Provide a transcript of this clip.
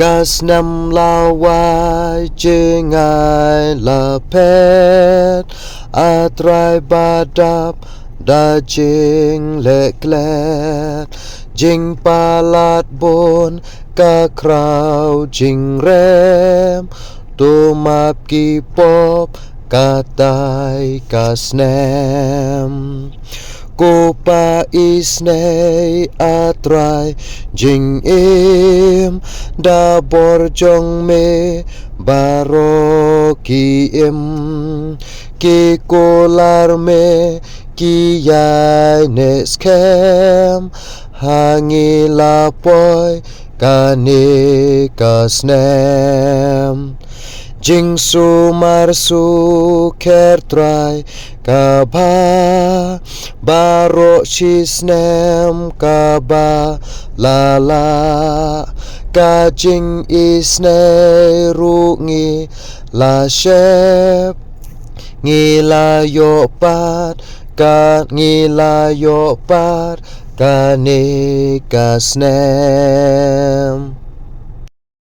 กาสนำลาวายจึงไงละเพชอาตรายบาดับดาจิงเล็กเล็ดจิงปาลาดบนกะคราวจิงเรมตัวมาบกีปอบกาตายกาสแนมกูปาอิสเนอาตรายจิงอิมดาบอร์จงเมบารอกีอิมกีโกลาร์เมกียายเนสเคมหางิลาปอยกาเนกาสแนมจิงสูมาร์สูเคร์ทรายกาบาบารอชิสเนมกาบาลาลากาจิงอิสเนรูงีลาเชปงีลาโยปาดกางีลาโยปาดกาเนกาสแนม